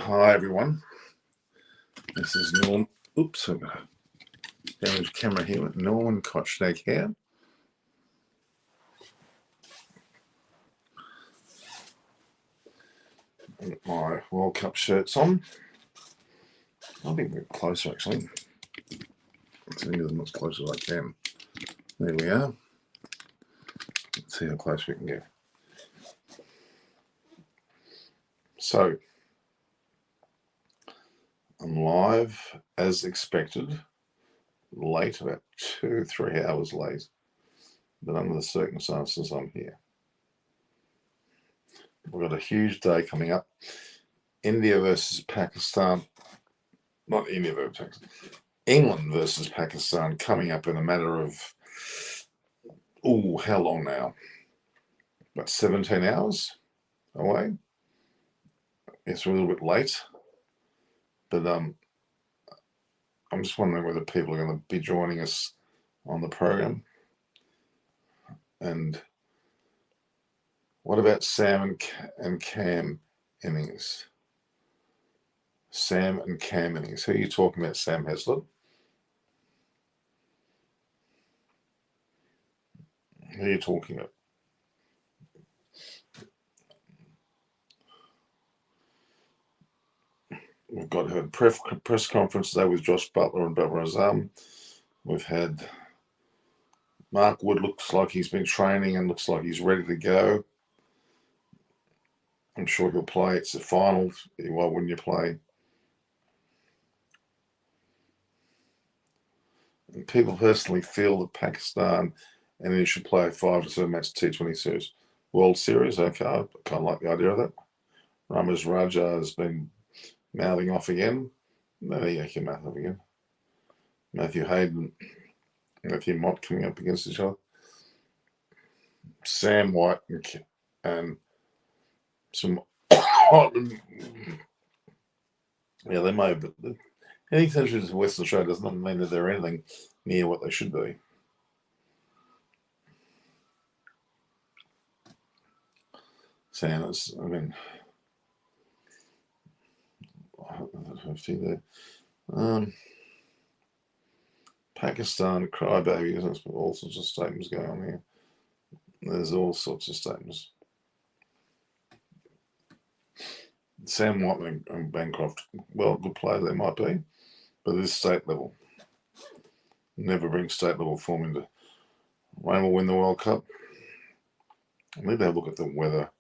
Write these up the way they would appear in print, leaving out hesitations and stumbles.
Hi everyone, this is Norm. Oops, I've got a damaged camera here with Norman Kochneck here. Got my World Cup shirts on. I think we're closer actually. Let's see them as close as I can. There we are. Let's see how close we can get. So, I'm live as expected, late, about 2-3 hours late, but under the circumstances I'm here. We've got a huge day coming up. India versus Pakistan, not India versus Pakistan, England versus Pakistan coming up in a matter of, how long now? About 17 hours away. It's a little bit late, but I'm just wondering whether people are going to be joining us on the program. And what about Sam and Cam innings? Sam and Cam innings. Who are you talking about, Sam Heslett? Who are you talking about? We've got her press conference today with Josh Butler and Babar Azam. We've had Mark Wood, looks like he's been training and looks like he's ready to go. I'm sure he'll play. It's the final. Why wouldn't you play? And people personally feel that Pakistan and India should play a 5-7 match T20 series. World Series, okay, I kind of like the idea of that. Ramaz Raja has been mouthing off again. No, yeah, he can mouth off again. Matthew Hayden, Matthew Mott coming up against each other. Sam White and some. Yeah, they may, but any countries in Western Australia does not mean that they're anything near what they should be. Sanders, I mean, I see there. Pakistan crybaby, there's all sorts of statements going on here. There's all sorts of statements. Sam White and Bancroft, well, good players they might be, but this state level. Never bring state level form into. Wayne will win the World Cup. I need to have a look at the weather.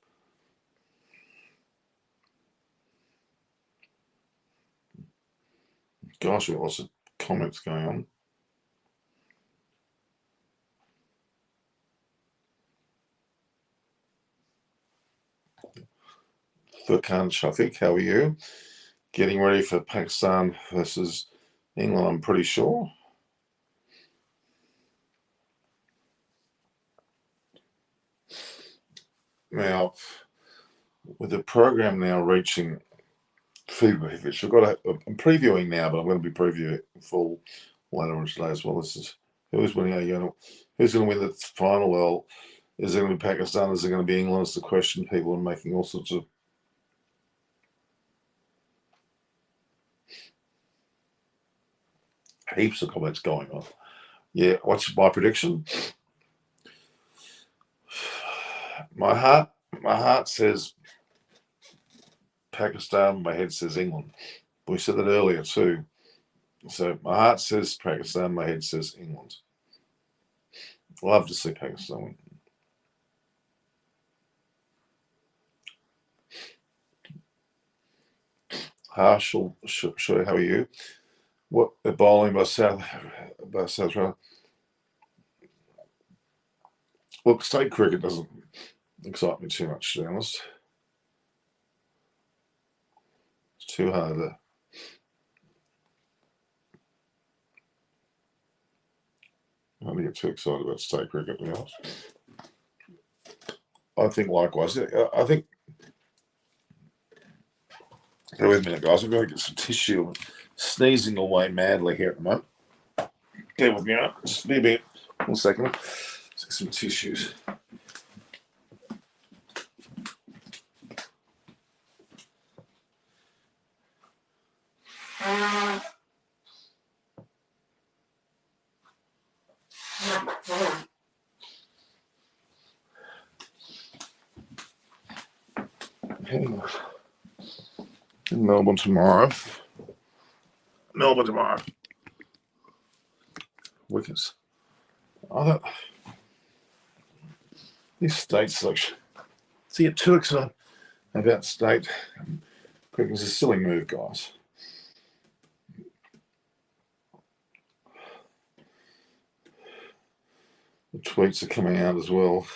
Gosh, we've got lots of comments going on. Furkan Shafiq, how are you? Getting ready for Pakistan versus England, I'm pretty sure. Now, with the program now reaching fever pitch, I'm previewing now, but I'm going to be previewing full later on today as well. This is who's winning. Who's going to win the final? Well, is it going to be Pakistan? Is it going to be England? It's the question. People are making all sorts of heaps of comments going on. Yeah, what's my prediction? My heart says Pakistan. My head says England. We said that earlier too. So my heart says Pakistan. My head says England. Love to see Pakistan win. Harshal, sure. How are you? What they're bowling by South Australia? Look, state cricket doesn't excite me too much, to be honest. It's too hard to. I don't get too excited about state cricket, to be honest. I think likewise. I think. Wait a minute, guys. I'm going to get some tissue. I'm sneezing away madly here at the moment. Bear with me, right? Just be a bit. 1 second. Let's get some tissues. Heading in Melbourne tomorrow. Wickets. These state selection. See, get too excited about state cricket's a silly move, guys. The tweets are coming out as well.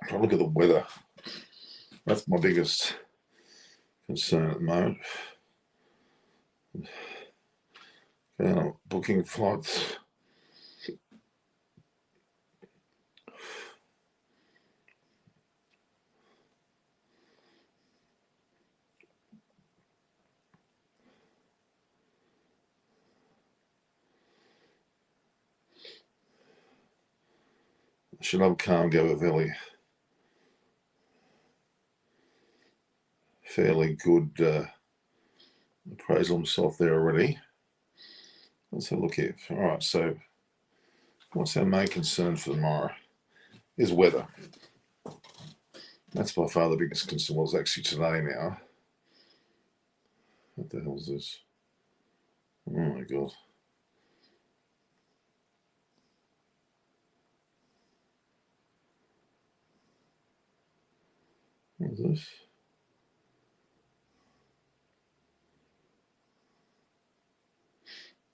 If I look at the weather, that's my biggest concern at the moment. I'm booking flights. Shalom Khan gave a fairly good appraisal himself there already. Let's have a look here. All right, so what's our main concern for tomorrow is weather. That's by far the biggest concern. Well, it's actually today now. What the hell is this? Oh my God. What is this?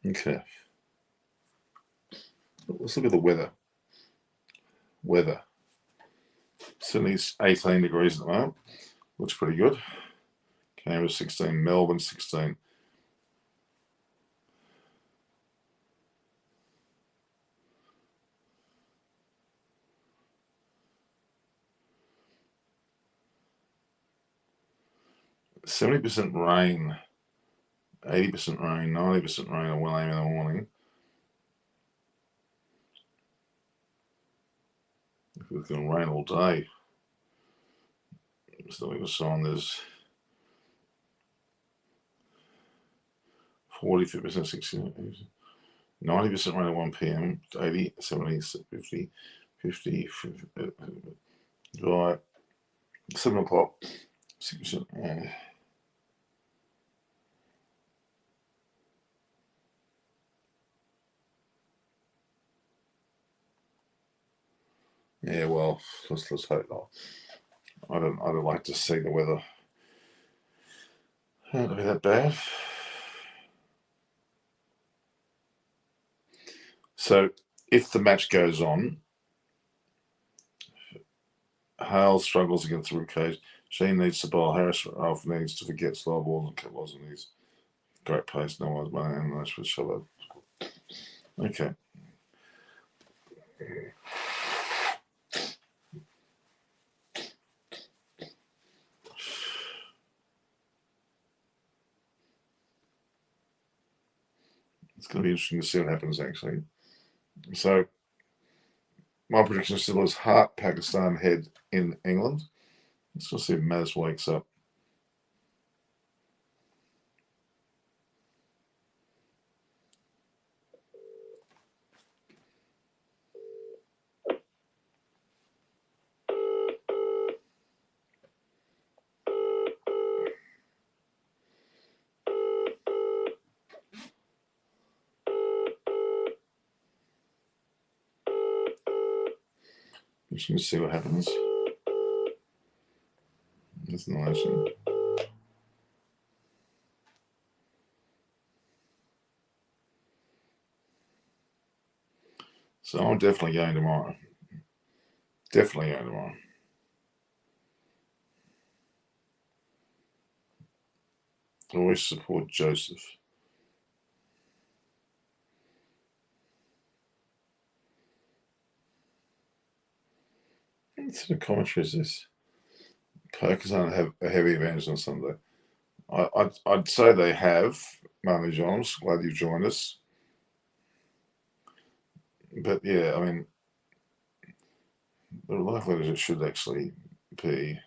Okay. Let's look at the weather. Sydney's 18 degrees at the moment. Looks pretty good. Canberra 16, Melbourne 16. %70 rain, 80% rain, 90% rain at 1 a.m. in the morning. If it's going to rain all day, so we was on there's 40%, 60, 90% rain at 1 p.m., 80, 70, 50, by 7 o'clock, 6%. Yeah, well, let's hope not. I don't like to see the weather not be that bad. So if the match goes on, Hale struggles against the ribcage. Sheen needs to bowl. Harris needs to forget slow balls and cut balls, and he's great pace. No one's money and nice for shallow. Okay. It's going to be interesting to see what happens, actually. So, my prediction still is Hart, Pakistan, Head in England. Let's just see if Maz wakes up. Just going to see what happens. That's nice. So I'm definitely going tomorrow. Always support Joseph. What sort of commentary is this? Pakistan have a heavy advantage on Sunday. I'd say they have. Marley Johns, glad you've joined us. But yeah, I mean, the likelihood is it should actually be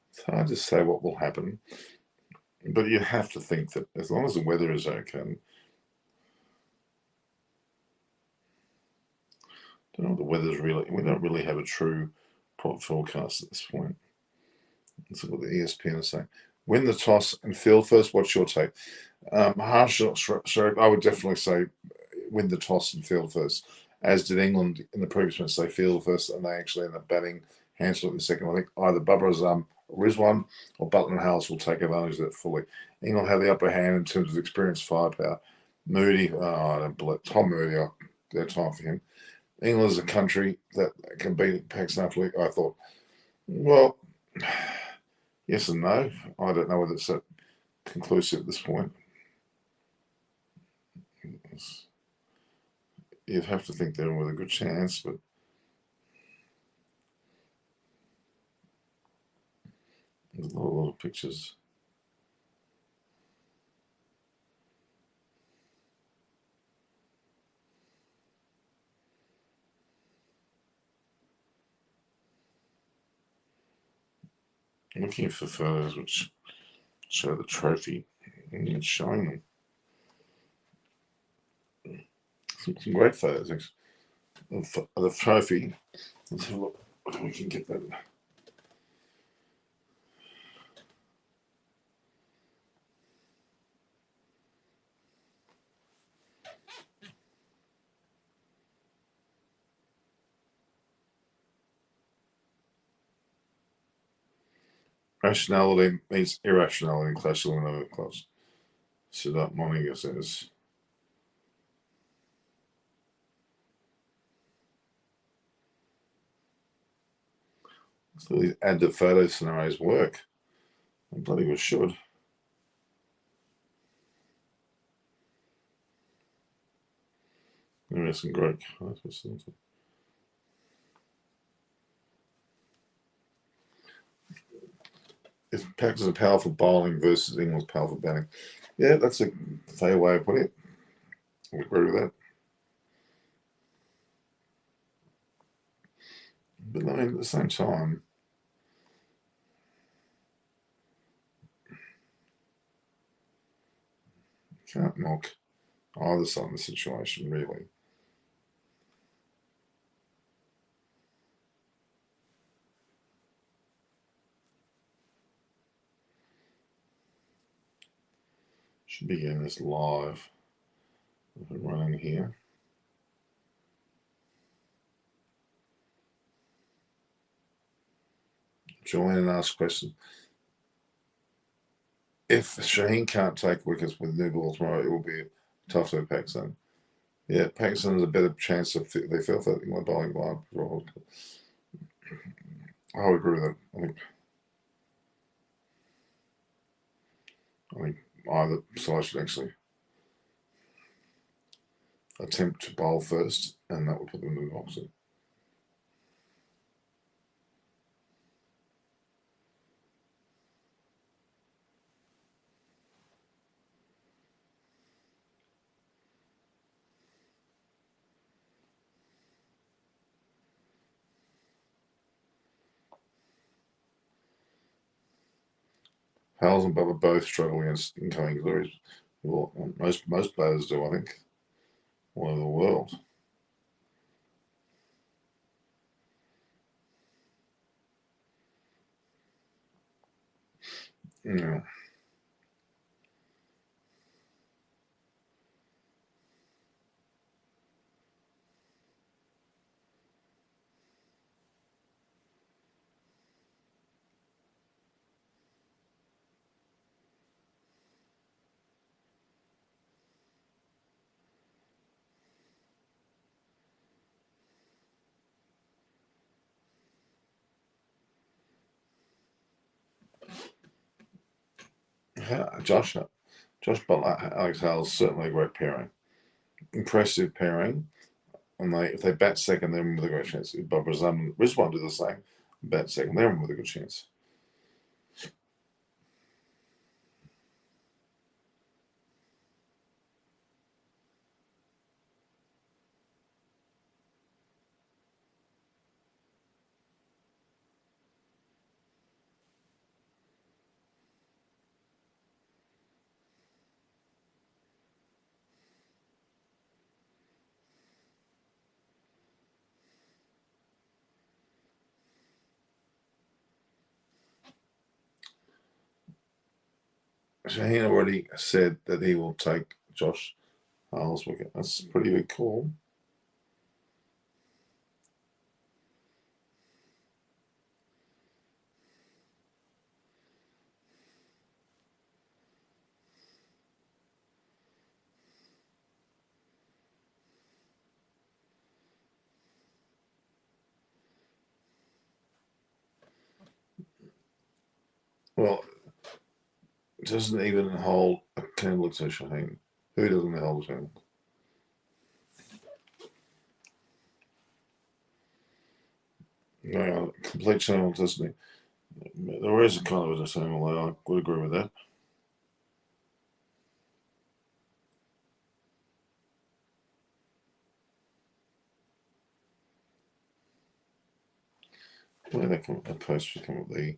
It's hard to say what will happen, but you have to think that as long as the weather is okay, I don't know what the weather's really. We don't really have a true prop forecast at this point. Let's look what the ESPN is saying. Win the toss and field first. What's your take? Harsh, sorry, I would definitely say win the toss and field first, as did England in the previous match. They field first and they actually end up batting Hansel in the second. I think either Bubba Azam, Rizwan, or Butler and Hales will take advantage of that fully. England have the upper hand in terms of experience, firepower. Moody, I don't believe Tom Moody. Their time for him. England is a country that can beat Pakistan. I thought, well, yes and no. I don't know whether it's that conclusive at this point. You'd have to think they're with a good chance, but there's a lot of pictures. I'm looking for photos which show the trophy. And it's showing them. Some great photos, actually. Of the trophy. Let's have a look if we can get that. Rationality means irrationality in classical and other clubs. Siddharth Moninger says. So these add the photo scenarios work. I bloody well should. There is some great. If Pakistan's powerful bowling versus England's powerful batting. Yeah, that's a fair way of putting it. I agree with that. But I mean, at the same time, you can't knock either side of the situation, really. Should be getting this live. Running here. Join and ask questions. If Shaheen can't take wickets with new ball tomorrow, it will be tough to Pakistan. Yeah, Pakistan has a better chance of they feel that England bowling line. I would agree with that. I think either side should actually attempt to bowl first, and that would put them in the box. Hales and Bubba both struggle against incoming glories. Well, most players do, I think, all over the world. Yeah. Josh Butler, Alex Hales, certainly a great pairing. impressive pairing. And if they bat second, they're in with a great chance. If Bob Rizwan do the same, bat second, they're in with a good chance. Shaheen already said that he will take Josh Hale's wicket. That's a pretty big call. Well, doesn't even hold a candle to Shaheen. Who doesn't hold a candle? No, complete channel, doesn't he? There is a kind of a discernible, I would agree with that. Where that post should come up, the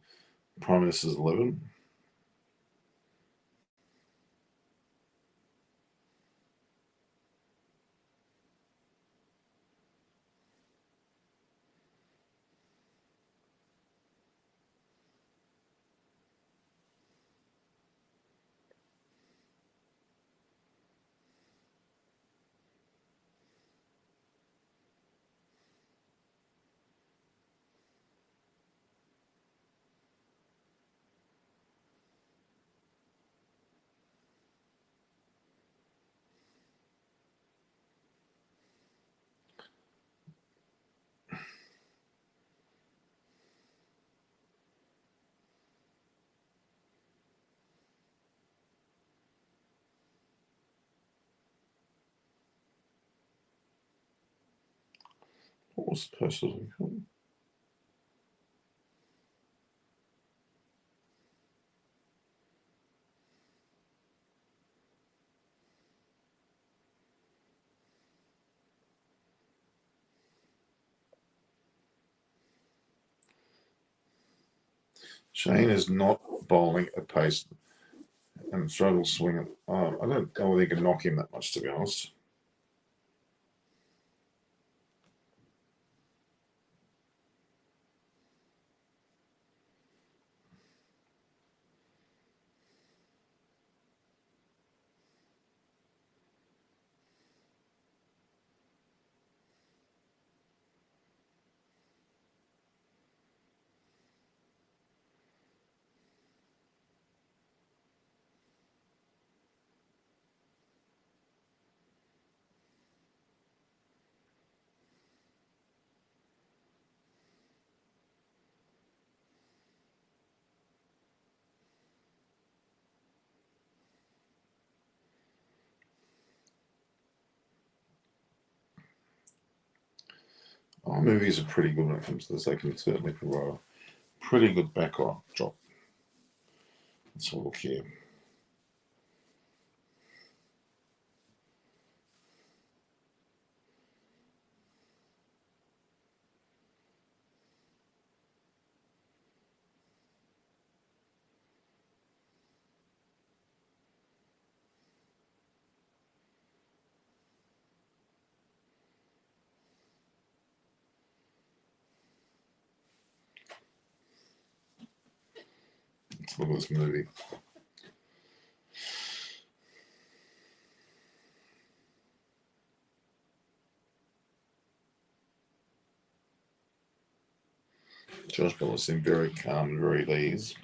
Prime Minister's 11. What was the post? Shane is not bowling at pace and struggles swinging. I don't know whether he can knock him that much, to be honest. Our movies are pretty good when it comes to this. They can certainly provide a pretty good backdrop. Let's have a look here. Let's look at this movie. Josh Bell seemed very calm and very at ease.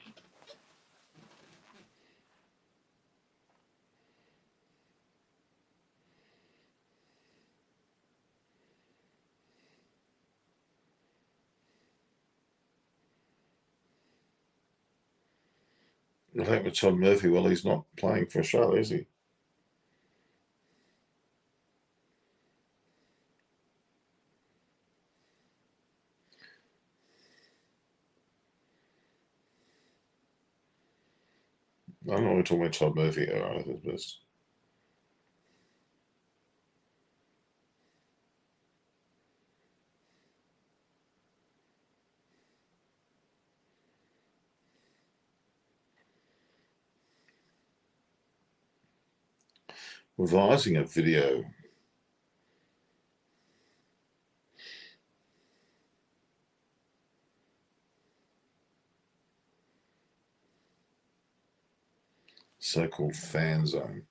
I think with Todd Murphy, well, he's not playing for Australia, is he? I don't know what we're talking about Todd Murphy era at his best. Revising a video. So-called fan zone.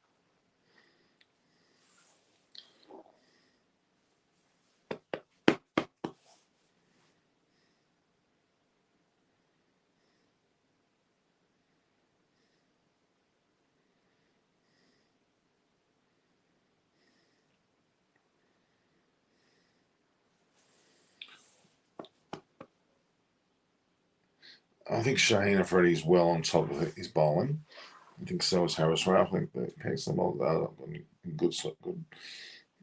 I think Shaheen Afridi's well on top of his bowling. I think so is Harris Ralph. I think that Pakistan bowled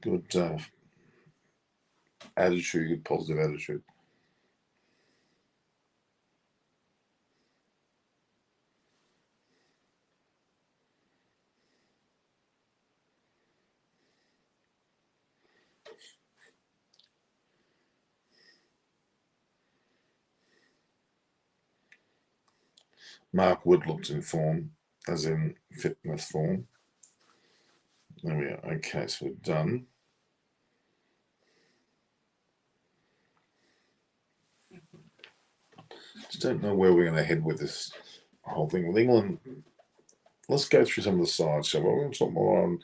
good attitude, good positive attitude. Mark Wood looked in form, as in fitness form. There we are. Okay, so we're done. Just don't know where we're going to head with this whole thing. With England, let's go through some of the sides. So we're going to talk more on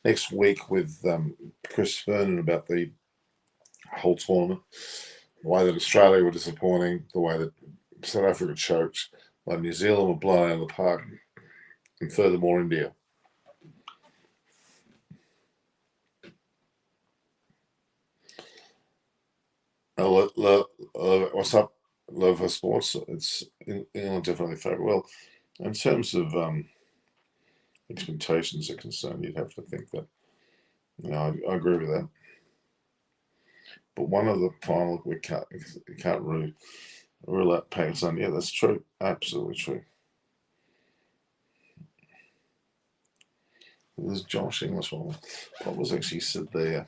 next week with Chris Vernon about the whole tournament, the way that Australia were disappointing, the way that South Africa choked, like New Zealand were blown out of the park, and furthermore India. What's up, Love for Sports? It's England definitely favourite. Well, in terms of expectations are concerned, you'd have to think that. I agree with that. But one of the final we can't rule out Pakistan. Yeah, that's true. Absolutely true. There's Josh English one. What was actually said there?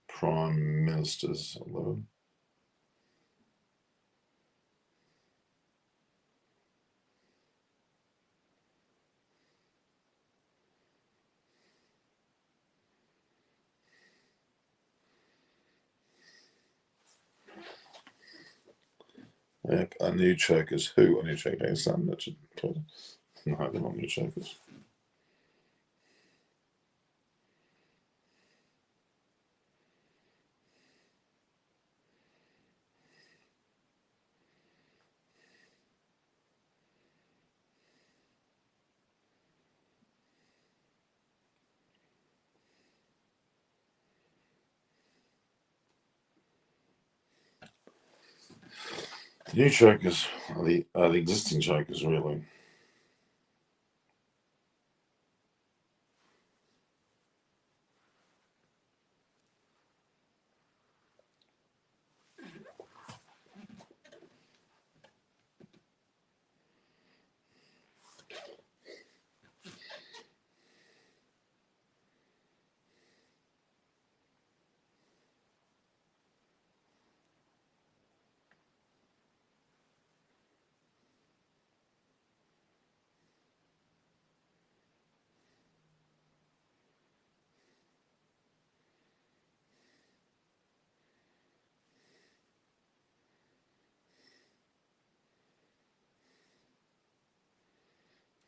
Prime Minister's 11. Yeah, our new chokers. Who are new chokers? Pakistan. That should no, they're not new chokers. New chokers are the existing chokers, really.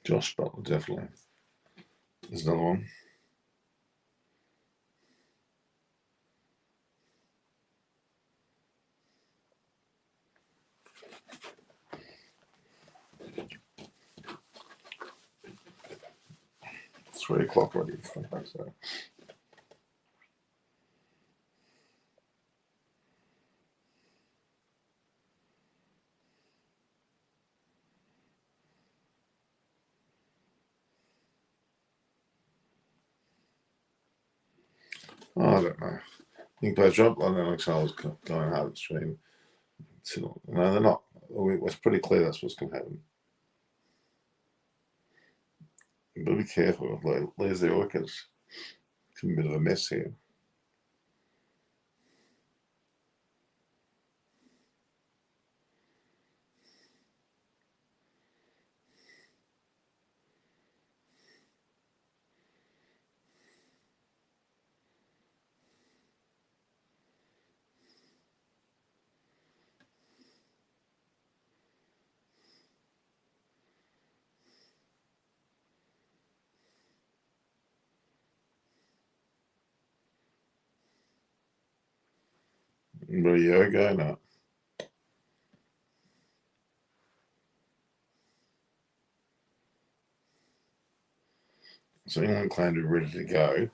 Josh Butler, definitely. There's another one. It's 3 o'clock already. So. Oh, I don't know. I think by job, I know Alexander's going hard at stream. No, they're not. It's pretty clear that's what's going to happen. But be careful. Like, there's the orchids. It's a bit of a mess here. But yoga, no. So anyone claim to be ready to go.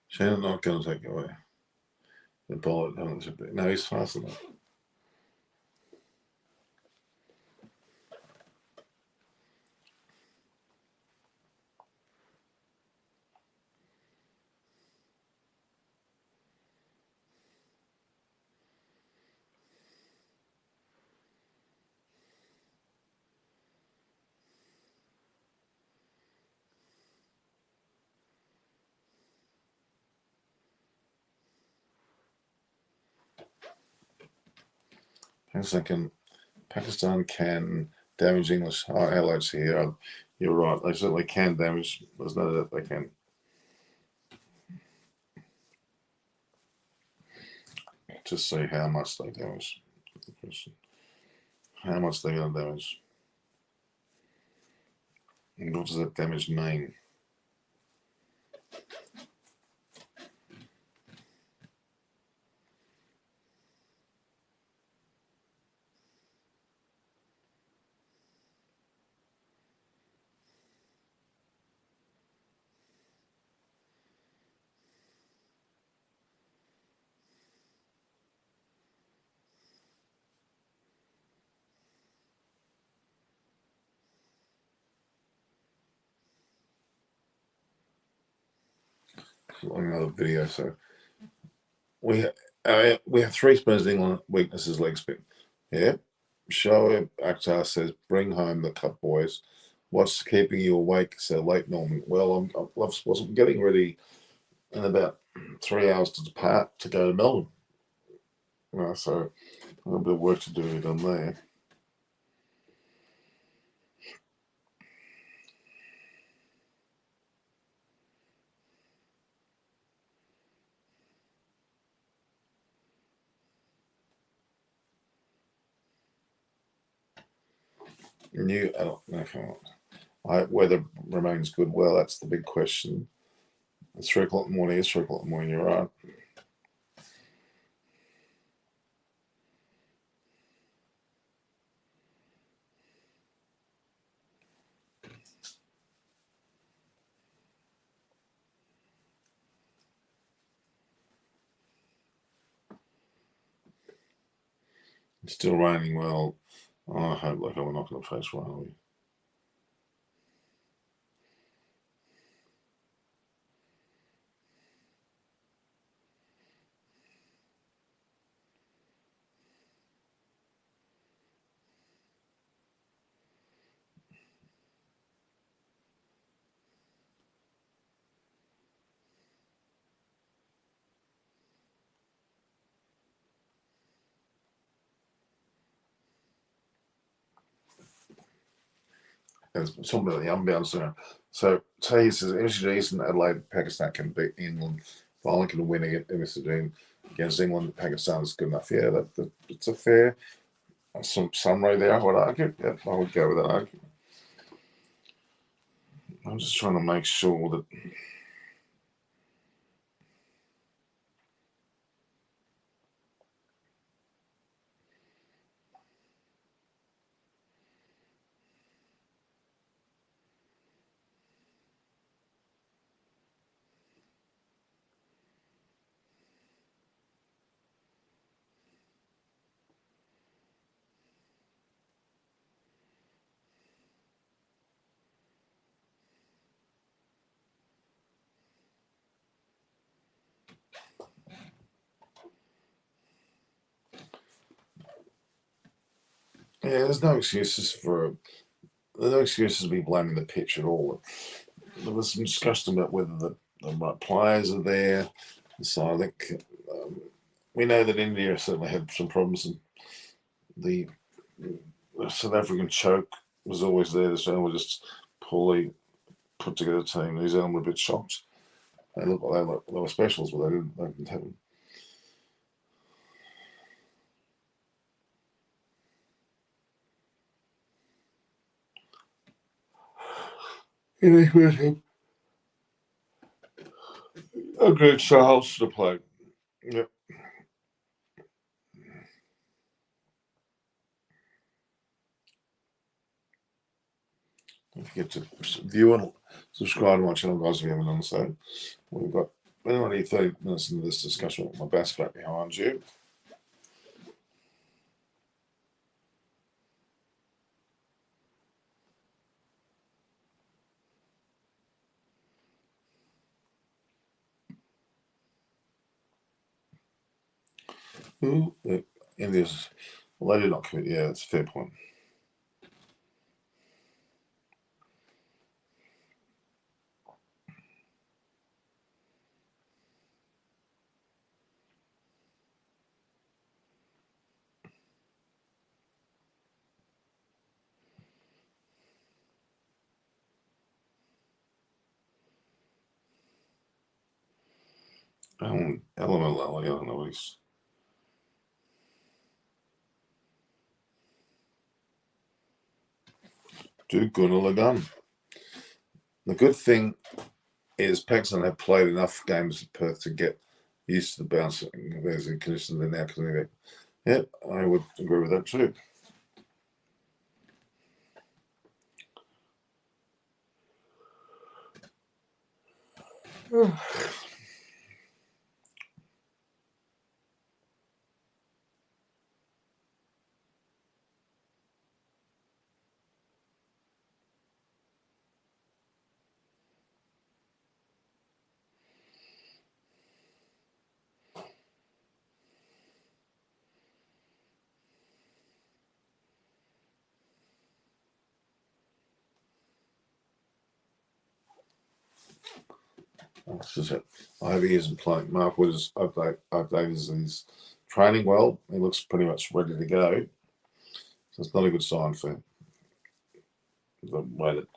Shannon not going to take away the bullet. No, he's fast enough. Pakistan can damage English allies here. You're right. They certainly can damage. There's no doubt they can. Just see how much they damage. How much they're going to damage. And what does that damage mean? Another video. So we have three Spurs England weaknesses. Leg spin. Yeah. Shoaib Akhtar says, "Bring home the cup, boys. What's keeping you awake so late, Norman?" Well, I was getting ready in about 3 hours to depart to go to Melbourne. So a little bit of work to do done there. New, okay. Weather remains good. Well, that's the big question. It's 3 o'clock in the morning. It's 3 o'clock in the morning. You're right. It's still raining. Well, I hope we're not going to face rain, are we? It's talking about the unbound zone. So he says MCG's in Adelaide, Pakistan can beat England. Ireland can win MCG against England. Pakistan is good enough. Yeah, it's a fair summary there. I would argue. Yeah, I would go with that argument. I'm just trying to make sure that Yeah, there's no excuses to be blaming the pitch at all. There was some discussion about whether the right players are there. So I think we know that India certainly had some problems, and the South African choke was always there. The Australian were just poorly put together team. New Zealand were a bit shocked. They looked like they were specials, but they didn't have them. Yeah, agreed. Charles should have played. Yep. Don't forget to view and subscribe to my channel, guys, if you haven't done so. We've got only 30 minutes into this discussion with my bass back behind you. Ooh, India's, well, they did not commit. Yeah, that's a fair point. Elemental, I don't know what he's. Do Gunalagan. The good thing is Pakistan have played enough games at Perth to get used to the bouncing. There's in conditions they're now coming. Yeah, I would agree with that too. This is it. I hope he isn't playing. Mark was updated his training well. He looks pretty much ready to go. So it's not a good sign for the way that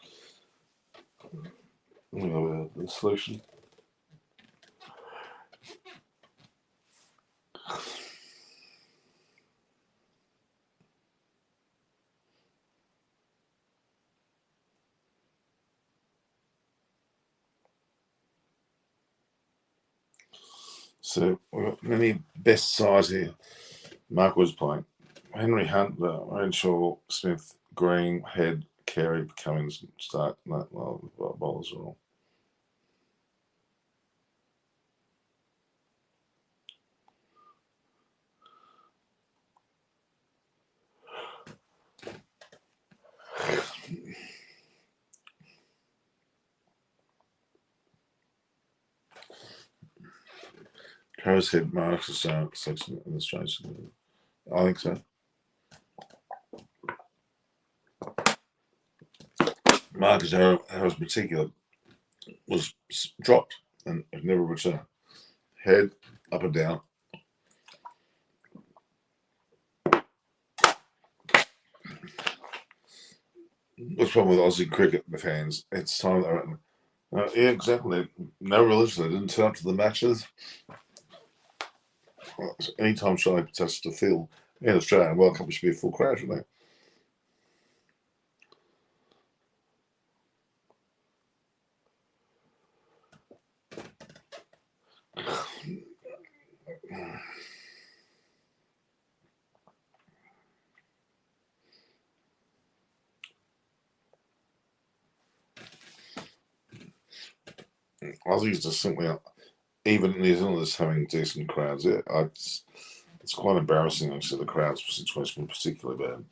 the solution. So we've got many best sides here. Mark was playing. Henry Hunt, Renshaw, Smith, Green, Head, Carey, Cummins, start. No, well, bowlers are all. Harris Head, Marks, section in the strange. I think so. Marcus Harris, particular, was dropped and never returned. Head up and down. What's the problem with Aussie cricket fans? It's time that. Yeah, exactly. No religion. They didn't turn up to the matches. Anytime Charlie touches the field in Australia, World Cup, it should be a full crowd, shouldn't they? Aussies just simply, even New Zealanders having decent crowds. It's quite embarrassing, actually, the crowds situation particularly bad.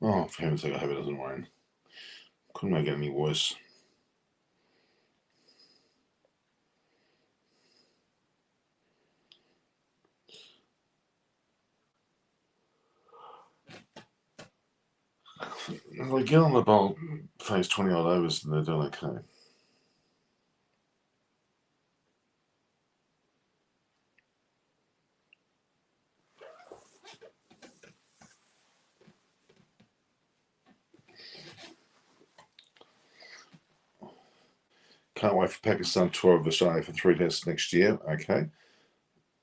Oh, for heaven's sake, I hope it doesn't rain. Couldn't make it any worse. They get on the bowl, face 20 odd overs, and they're doing okay. Can't wait for Pakistan tour of Australia for 3 tests next year. Okay.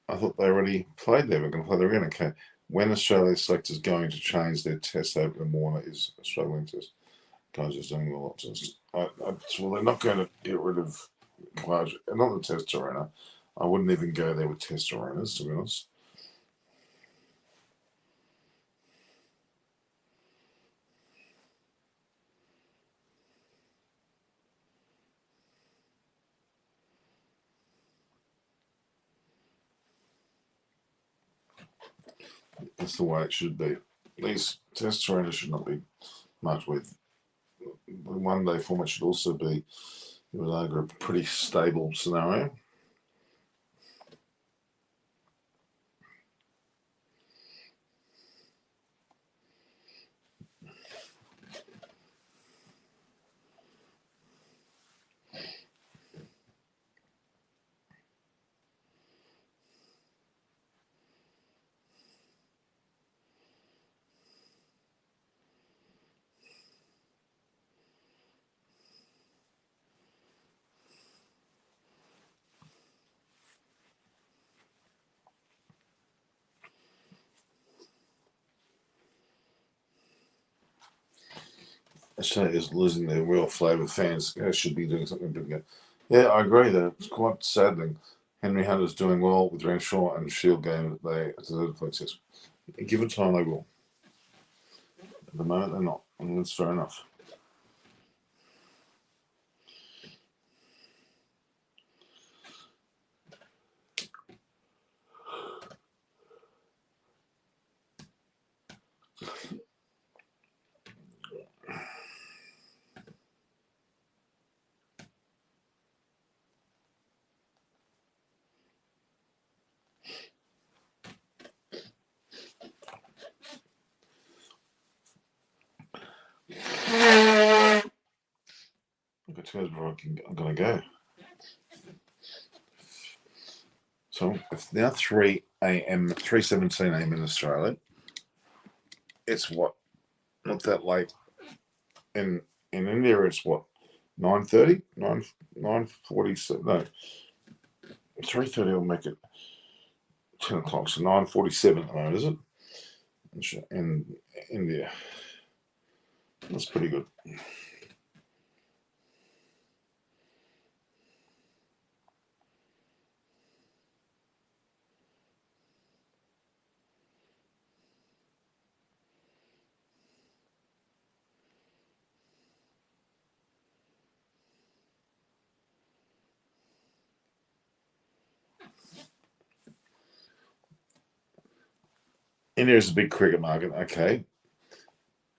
I thought they already played there. We're going to play there again. Okay. When Australia's selectors going to change their test over and Warner is struggling to. Guys are doing a lot. Well, they're not going to get rid of Clark. Not the test arena. I wouldn't even go there with test arenas, to be honest. That's the way it should be. These test arenas should not be much with. The one day format should also be, you would argue, a pretty stable scenario. Australia is losing their real flavour. Fans should be doing something bigger. Yeah, I agree that it's quite saddening. Henry Hunter's doing well with Renshaw and Shield game. They deserve to success. Given time, they will. At the moment, they're not, and that's fair enough. I've got 2 hours before I'm going to go. So it's now 3 a.m., 3:17 a.m. in Australia. It's what? Not that late. In India, it's what? 9:30? 9:47? No. 3:30 will make it 10 o'clock. So 9:47 at the moment, is it? In India. That's pretty good. India is a big cricket market. Okay.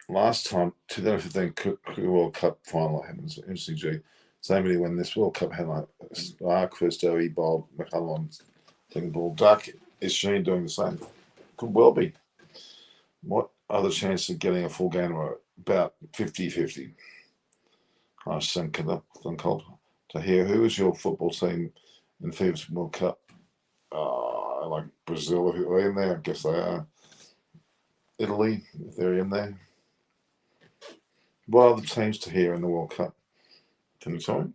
Last time, 2015 World Cup final happens at MCG. Somebody when this World Cup had like Stark first OE bowled McCullum taking ball. Duck is Sheen doing the same? Could well be. What are the chances of getting a full game? About 50-50. I sent it up to hear who is your football team in FIFA's World Cup? I like Brazil if they're in there. I guess they are. Italy if they're in there. What are the teams to hear in the World Cup? Can you tell me?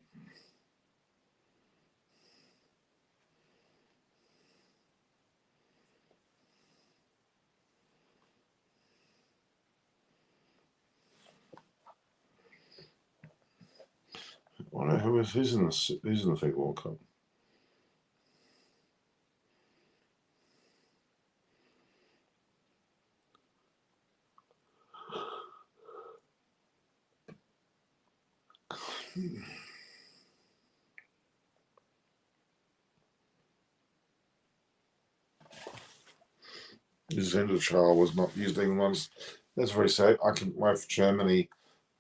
Who's in the FIFA World Cup? Zenda Child was not used even once. That's very sad. I can wait for Germany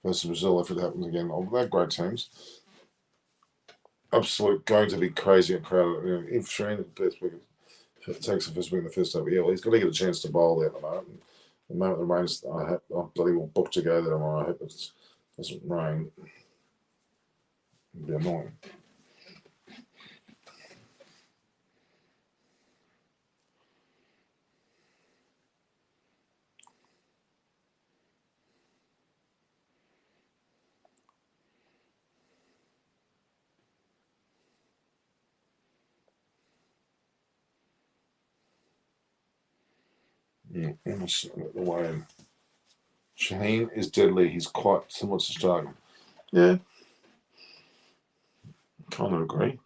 versus Brazil if it happens again. Oh, they're great teams. Absolute going to be crazy and crowded. You know, if Shane takes the first week in the first half, yeah, well, he's got to get a chance to bowl there at the moment. The moment the rain's, I'm bloody well booked to go there tomorrow. I hope it doesn't rain. It'd be annoying. The way Shaheen is deadly. He's quite similar to Stark. Yeah, kind of agree.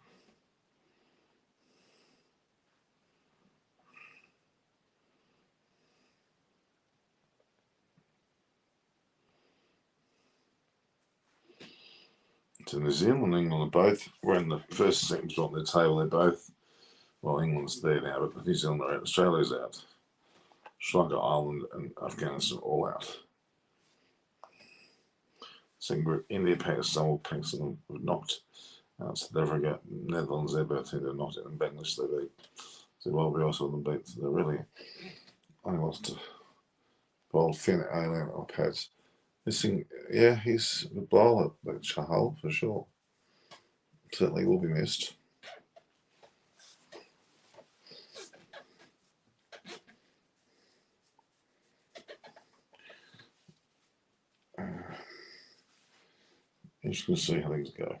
So New Zealand and England are both, we're in the first and second spot on their table. They're both, well, England's there now, but New Zealand are out. Australia's out. Sri Lanka, Ireland, and Afghanistan all out. Second group, India, Pakistan have knocked out South Africa, Netherlands, they're both in, they're not in, and Bangladesh, they beat. Zimbabwe also them beat. So they're really only lost to bold Finn Allen or Pats. Missing, yeah, he's the bowler, like Chahal for sure. Certainly will be missed. I'm just going to see how things go.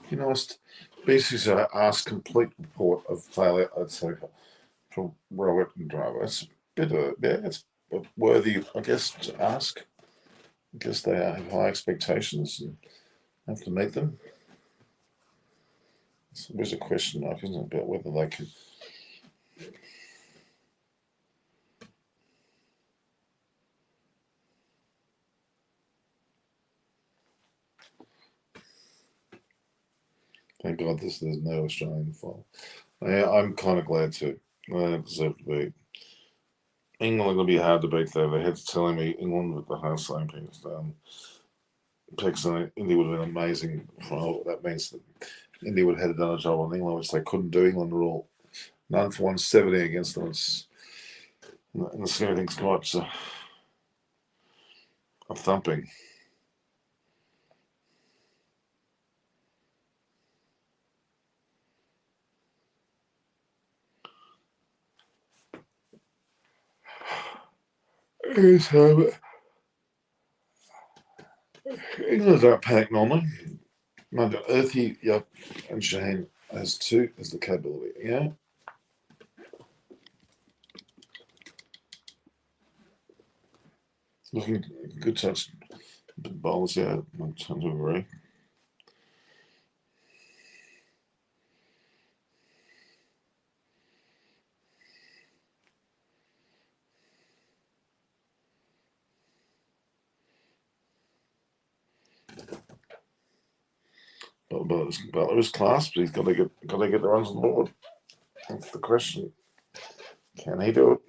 You know, basically, I asked complete report of failure. I'd say from Robert and Driver. It's a bit of it's worthy, I guess, to ask. I guess they have high expectations and have to meet them. It's always a question mark, isn't it, about whether they can. Thank God there's no Australian file. Yeah, I'm kind of glad too. They deserve to be. England are going to be hard to beat, though. Their head's telling me England with the hard slaying Pakistan, India would have been amazing. Well, that means that India would have had done a job on England, which they couldn't do. England were all none for 170 against them. It's, and the scheme of things quite a thumping. Here's Herbert. England don't panic normally. Under Earthy, yep, and Shane has two as the capability. Yeah. Looking good touch bowlers, yeah, I tend to agree. Butler is class, but he's got to get the runs on the board. That's the question. Can he do it?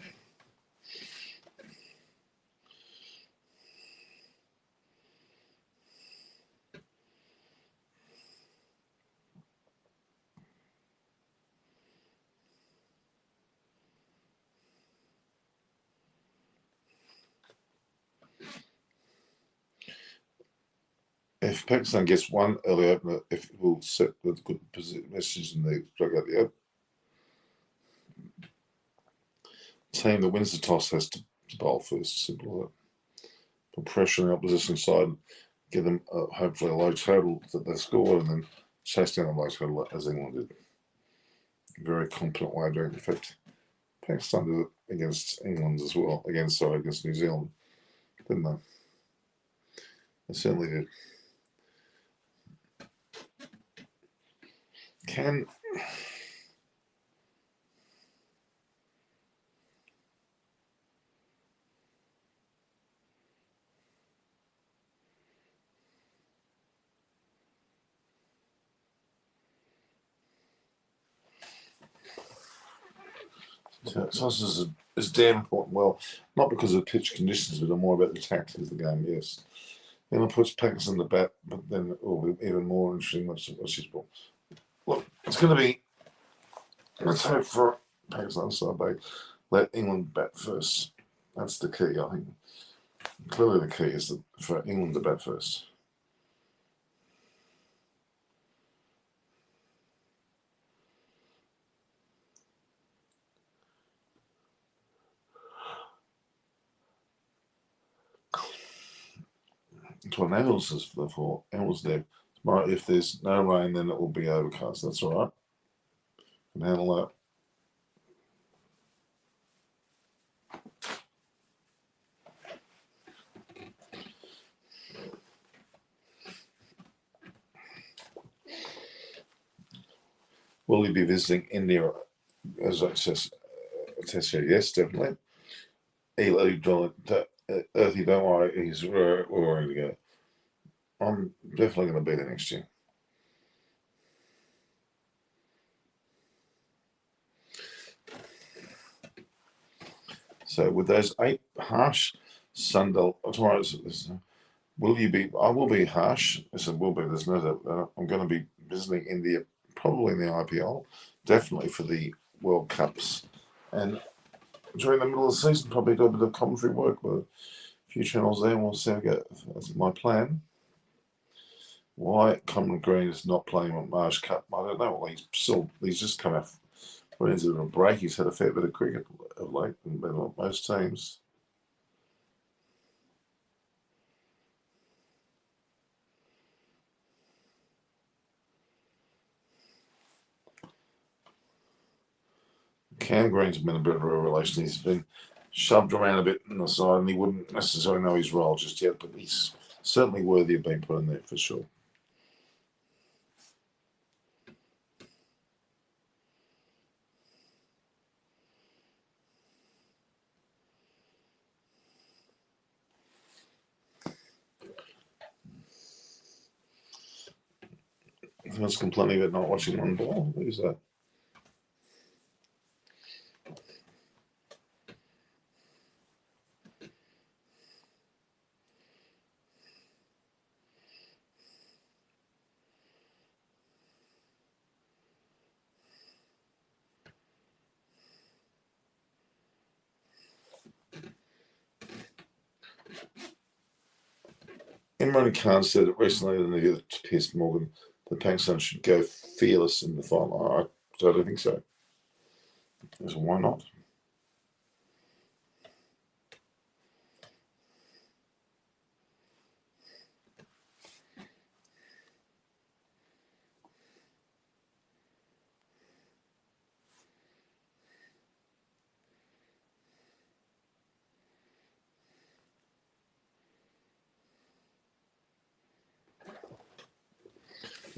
If Pakistan gets one early opener, if it will set the good messages in the dugout, the team that wins the toss has to bowl first. Simple as that. put pressure on the opposition side, give them hopefully a low total that they score, and then chase down the low total as England did. Very competent way of doing it. In fact, Pakistan did it against England as well, against New Zealand, didn't they? They certainly did. Tosses is damn important. Well, not because of pitch conditions, but more about the tactics of the game. Yes, and it puts Pakistan to bat, but then it will be even more interesting once his ball. Look, it's going to be. Let's hope for Pakistan side they let England bat first. That's the key, I think. Clearly, the key is for England to bat first. That's what Angles is for. Angles there. Tomorrow, if there's no rain, then it will be overcast. That's all right. Can handle that. Will he be visiting India as I said? Yes, definitely. Earthy, don't worry, he's ready to go. I'm definitely going to be there next year. So with those 8 harsh Sunday tomorrow's, will you be? I will be harsh. Yes, it will be. There's no doubt. I'm going to be visiting India, probably in the IPL, definitely for the World Cups, and during the middle of the season, probably do a bit of commentary work with a few channels there, and we'll see how it goes. That's my plan. Why Cameron Green is not playing at Marsh Cup, I don't know. Well, he's just come out. When he's in a break, he's had a fair bit of cricket of late, and better than most teams. Cam Green's been a bit of a revelation. He's been shoved around a bit on the side, and he wouldn't necessarily know his role just yet, but he's certainly worthy of being put in there for sure. Someone's complaining about not watching one ball. Who's that? Imran Khan said it recently in an interview to Piers Morgan that Pakistan should go fearless in the final. I don't think so. So why not?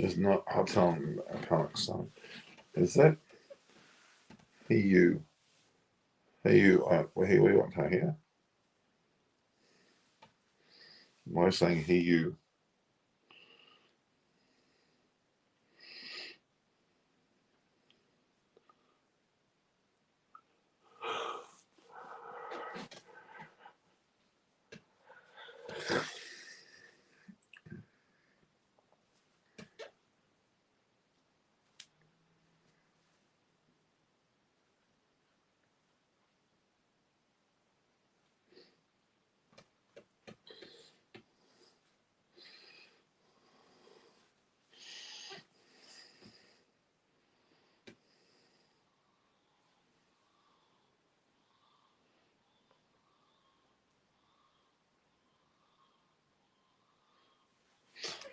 It's not Hatan Pakistan. Is that you? You? We want to hear. Why are you saying you?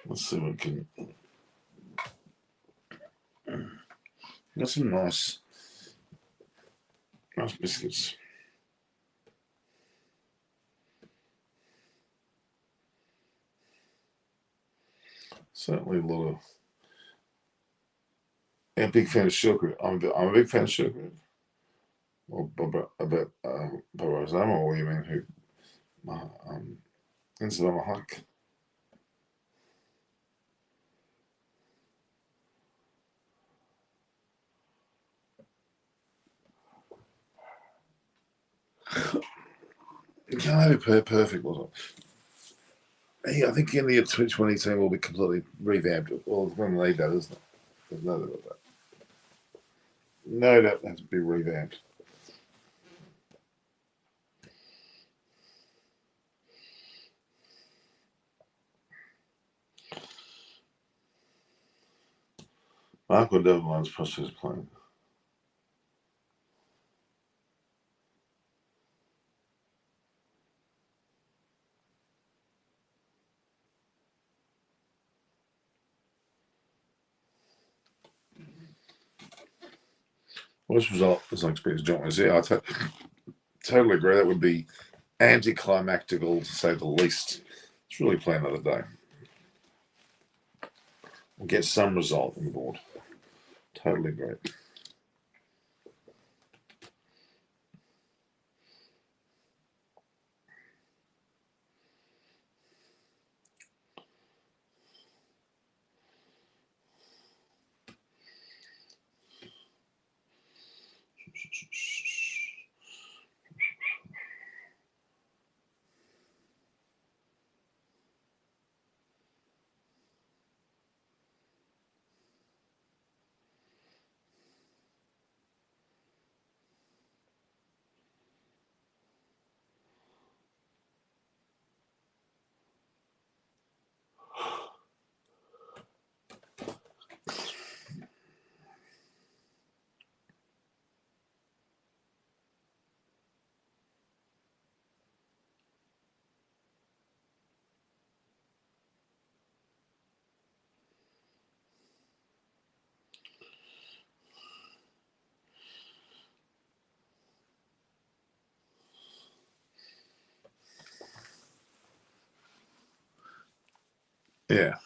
Let's see what we can. Got some nice biscuits. Certainly a lot of. I'm a big fan of sugar. I'm a big fan of sugar. Well, about Osama, or you mean who? Insbama Huck. It can't have it perfect, was it? Hey, I think in the year 2020 team will be completely revamped. Well, it's when they do, isn't it? There's no doubt about that. No doubt has to be revamped. Marco Devline's process playing. Worst result is unexpected John was I totally agree. That would be anticlimactical, to say the least. It's really play another day. We'll get some result on the board. Totally agree. Yeah.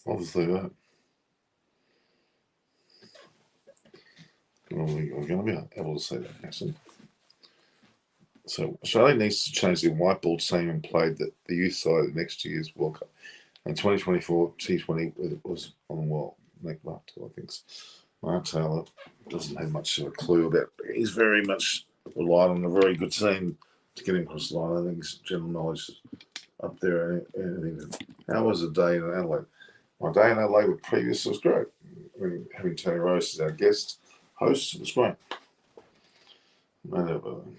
Obviously that. Well, we're going to be able to see that, Jackson. So Australia needs to change their whiteboard team and play the youth side at next year's World Cup. And 2024 T20 was on the world. Nick Martel, I think. Mark Taylor doesn't have much of a clue about. He's very much relied on a very good team to get him across the line. I think his general knowledge is up there. How was the day in Adelaide? My day in Adelaide with previous was great. Having Tony Rose as our guest host was great. No doubt about that.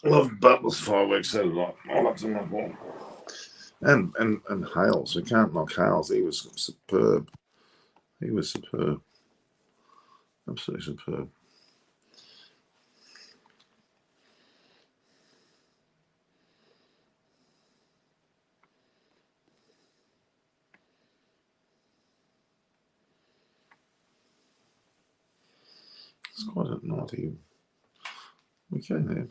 I love Butler's fireworks so lot. I like them as well. And Hales. We can't knock Hales. He was superb. He was superb. Absolutely superb. It's quite a naughty. Okay, there.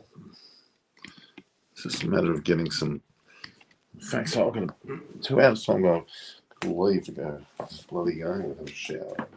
It's just a matter of getting some facts. I've got 2 hours time. I'll leave to go. It's bloody going with a shower.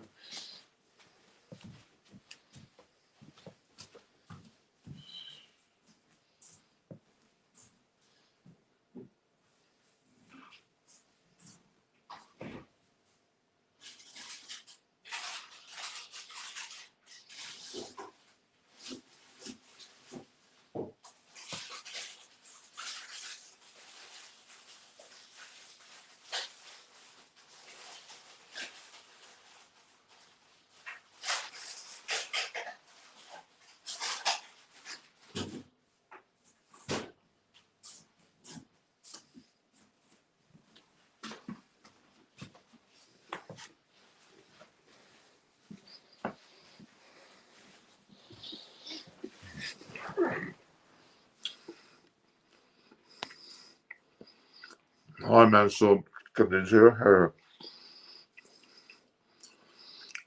Hi, Mansell. Good.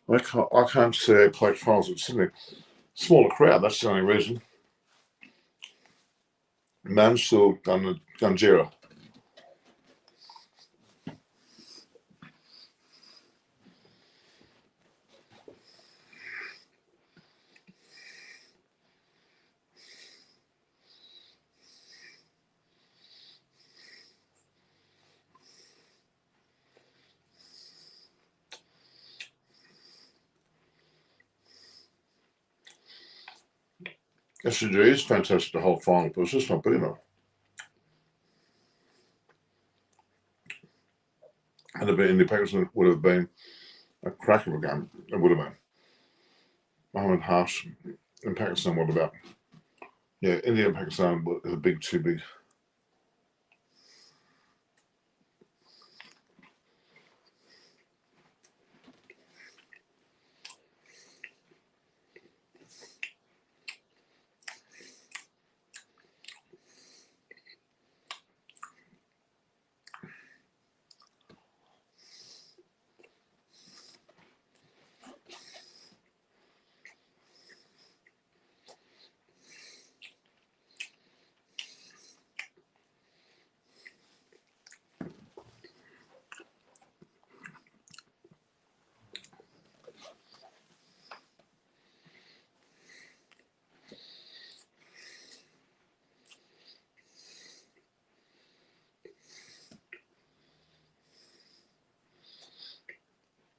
I can't see play finals at Sydney. Smaller crowd, that's the only reason. Mansell Gunjira. SCG is fantastic, the whole final, but it's just not big enough. And the India Pakistan would have been a cracker of a game. It would have been. Mohammed Harsh in Pakistan, what about? Yeah, India and Pakistan were too big.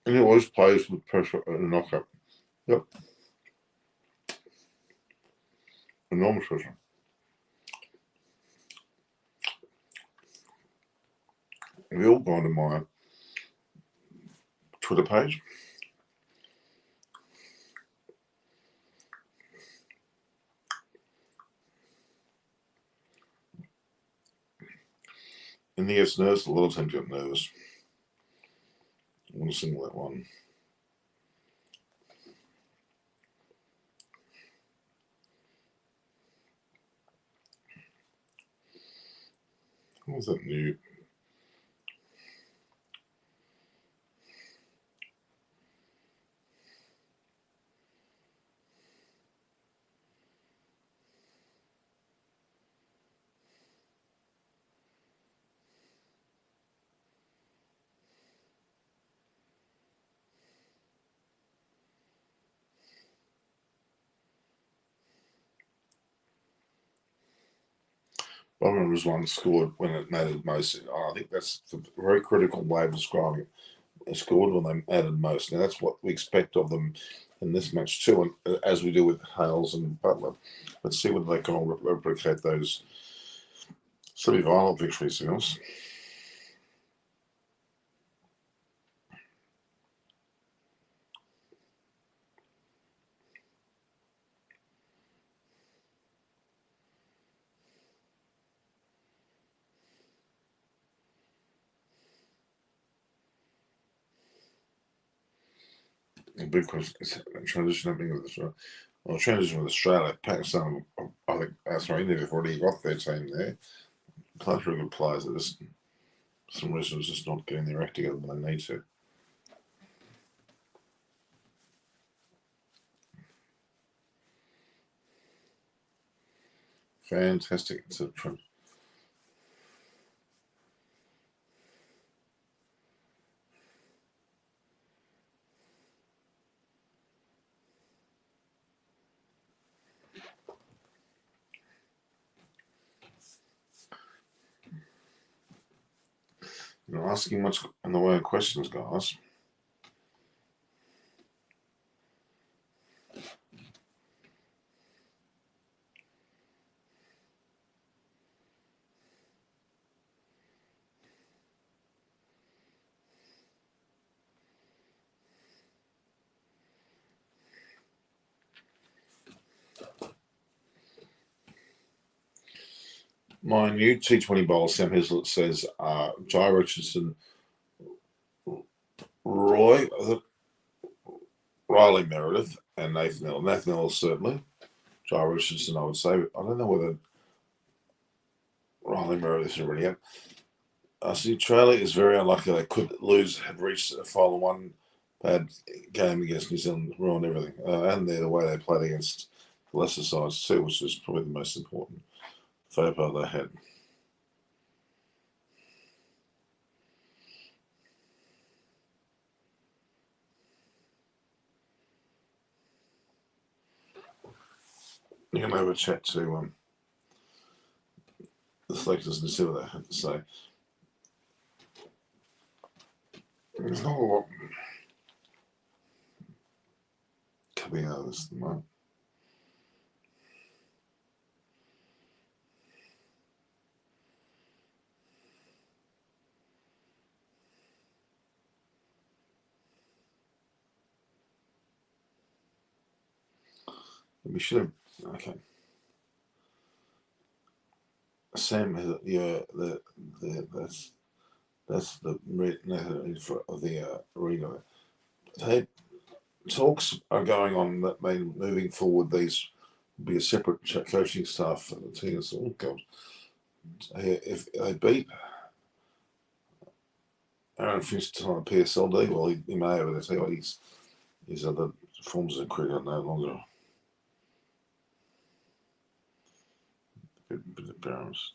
And it always plays with pressure at a knockout. Yep. Enormous pressure. Have you all gone to my Twitter page? And he gets nervous. A lot of times get nervous. I want to single that one. What was that new? I remember was one scored when it mattered most. I think that's a very critical way of describing it. They scored when they mattered most. Now that's what we expect of them in this match too, and as we do with Hales and Butler. Let's see whether they can all replicate those semi-final victories. To be honest. The big question is transition happening with Australia. Well, transition with Australia, Pakistan. I think India have already got their team there. Players are good players. That just some reason is just not getting their act together when they need to. Fantastic. It's a You're asking much in the way of questions, guys. My new T20 bowler, Sam Hislop, says Jai Richardson, Riley Meredith, and Nathan Hill. Nathan Hill, certainly. Jai Richardson, I would say. I don't know whether Riley Meredith is already out. Australia is very unlucky. They could have reached a final one bad game against New Zealand, ruined everything. And the way they played against the lesser sides too, which is probably the most important faux pas they had. You can have a chat to the selectors and see what they have to say. There's not a lot coming out of this at the moment. We should have. Okay. Sam has that's the of the arena. Hey, talks are going on that moving forward. These will be a separate coaching staff for the team. Oh God, if they beat Aaron Finch on a PSLD, well, he may have. That's how his other forms of cricket are no longer. A bit embarrassed.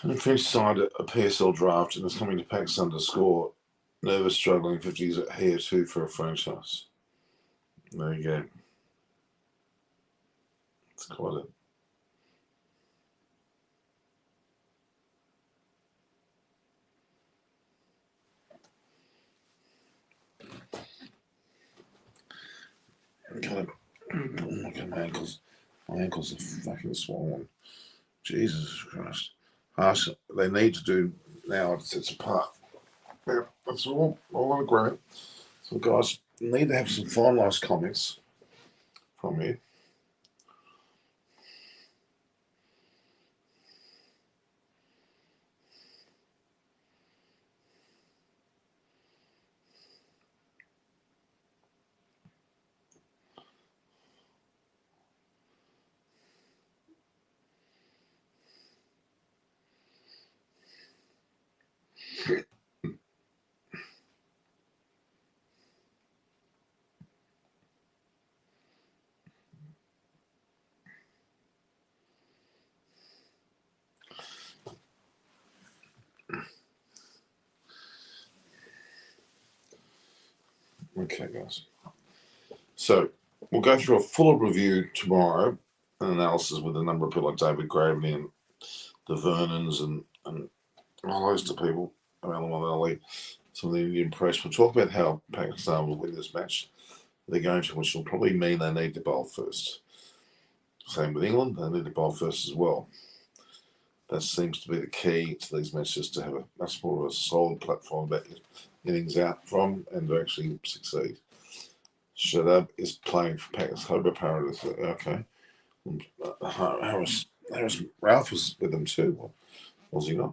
And Finch signed a PSL draft and is coming to Pakistan to score. Nervous, struggling 50s here too for a franchise. There you go. It's quite it. Look at my ankles. My ankles are fucking swollen. Jesus Christ. They need to do now, it's a part. Yeah, that's all I agree. So, guys, need to have some finalised comments from you. Okay, guys. So, we'll go through a fuller review tomorrow, an analysis with a number of people like David Gravely and the Vernons and a host of people around the world. Some of the Indian press will talk about how Pakistan will win this match. They're going to, which will probably mean they need to bowl first. Same with England, they need to bowl first as well. That seems to be the key to these matches, to have a much more of a solid platform about innings out from and to actually succeed. Shadab is playing for Pakistan. Apparently, okay. Harris Ralph was with them too, was he not?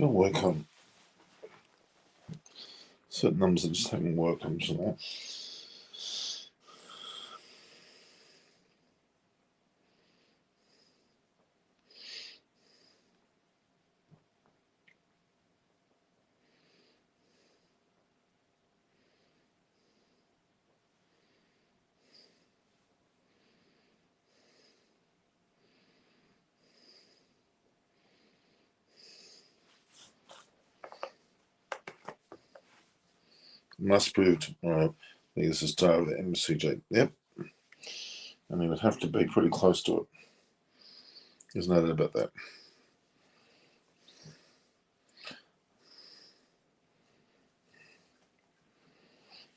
I'll work on certain numbers that just haven't worked on tonight. Must prove tomorrow. This is start of the MCG. Yep. and he would have to be pretty close to it. There's no doubt about that.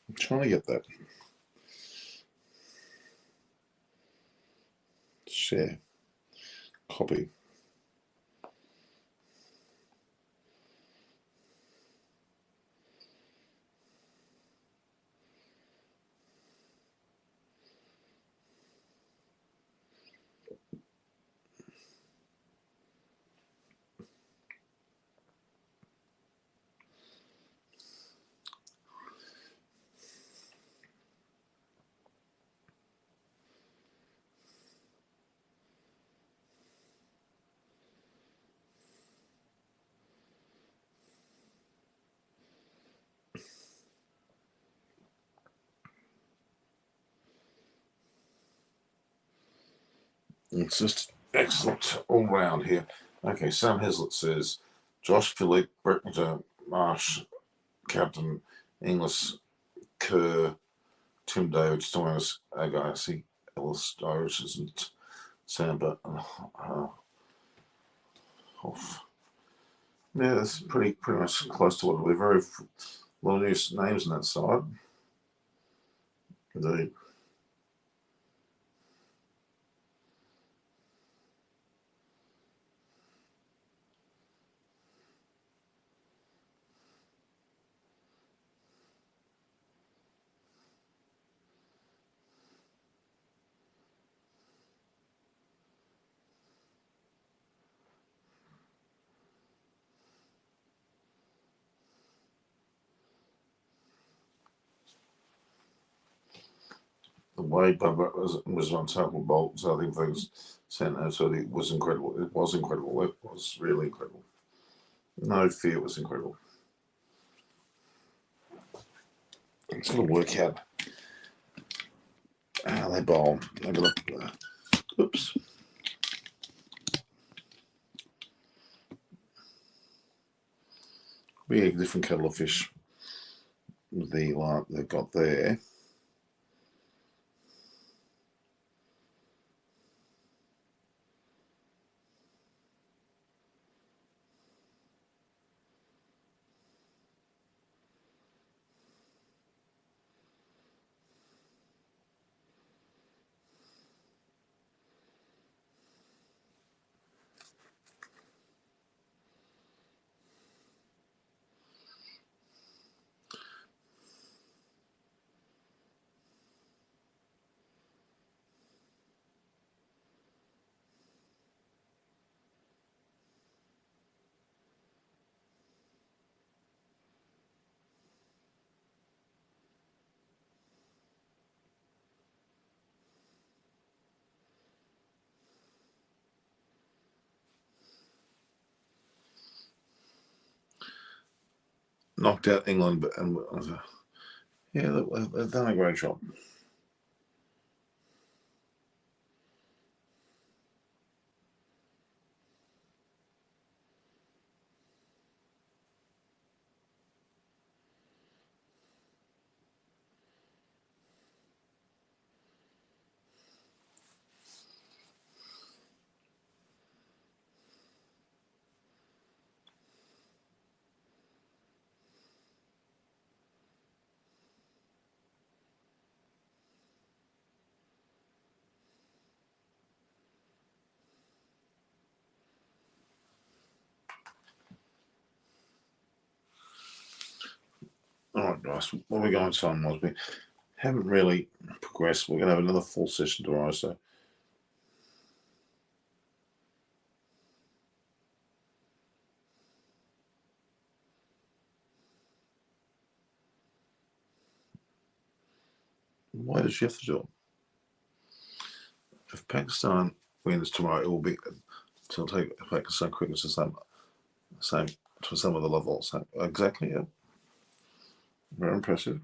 I'm trying to get that. Share. Copy. It's just excellent all round here. Okay, Sam Heslett says, Josh Philippe, Brett Marsh, Captain, Inglis, Kerr, Tim David, Thomas Agassi, Ellis, Irish, and Samba. Yeah, that's pretty much close to what we're very. A lot of new names on that side. Indeed. The way Bubba was on top of bolts, I think things sent out, so it was incredible. It was incredible. It was really incredible. No fear, it was incredible. It's going to work out how they bowl. They're going to, oops. Be a different kettle of fish with the light they've got there. Knocked out England, but yeah, they've done a great job. All right, guys, what we're going on was we haven't really progressed. We're going to have another full session tomorrow, so. Why does she have to do it? If Pakistan wins tomorrow, it will be. It'll take Pakistan cricket to same to some of the levels. So exactly, yeah. Very impressive.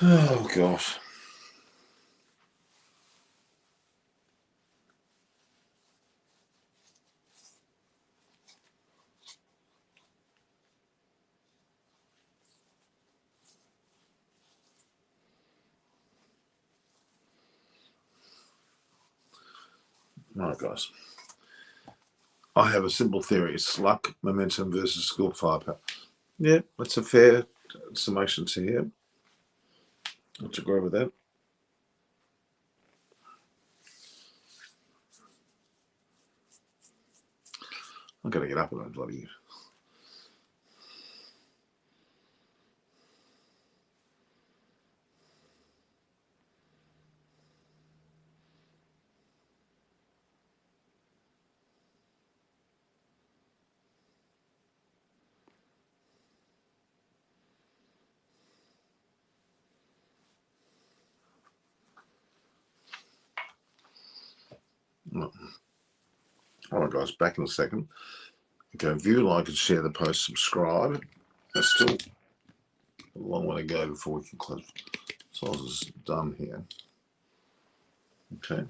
Oh gosh. Right, guys. I have a simple theory. It's luck, momentum versus skill firepower. Yeah, that's a fair summation to here. Let's agree with that. I'm going to get up and I'm bloody. All right, guys, back in a second. Go view, like, and share the post, subscribe. There's still a long way to go before we can close. So I was done here. Okay.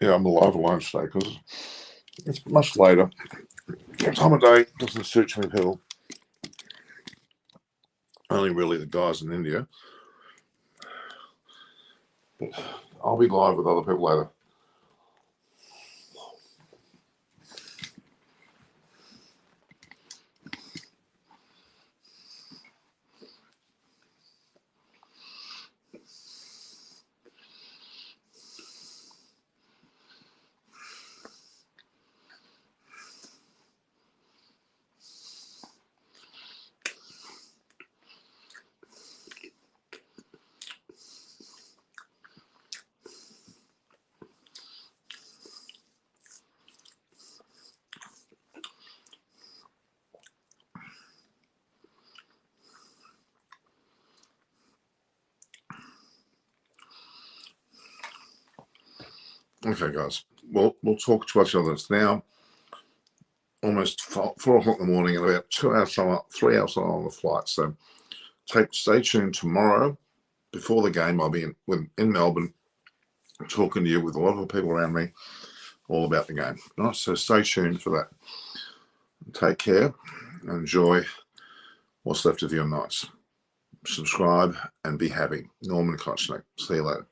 Yeah, I'm alive alone today because it's much later. The time of day doesn't suit too many people. Only really the guys in India. But I'll be live with other people later. Okay, guys. Well, we'll talk to each other. It's now almost 4 o'clock in the morning and about 2 hours, 3 hours on the flight. So stay tuned tomorrow. Before the game, I'll be in Melbourne talking to you with a lot of people around me all about the game. Right, so stay tuned for that. Take care and enjoy what's left of your nights. Subscribe and be happy. Norman Kochnick. See you later.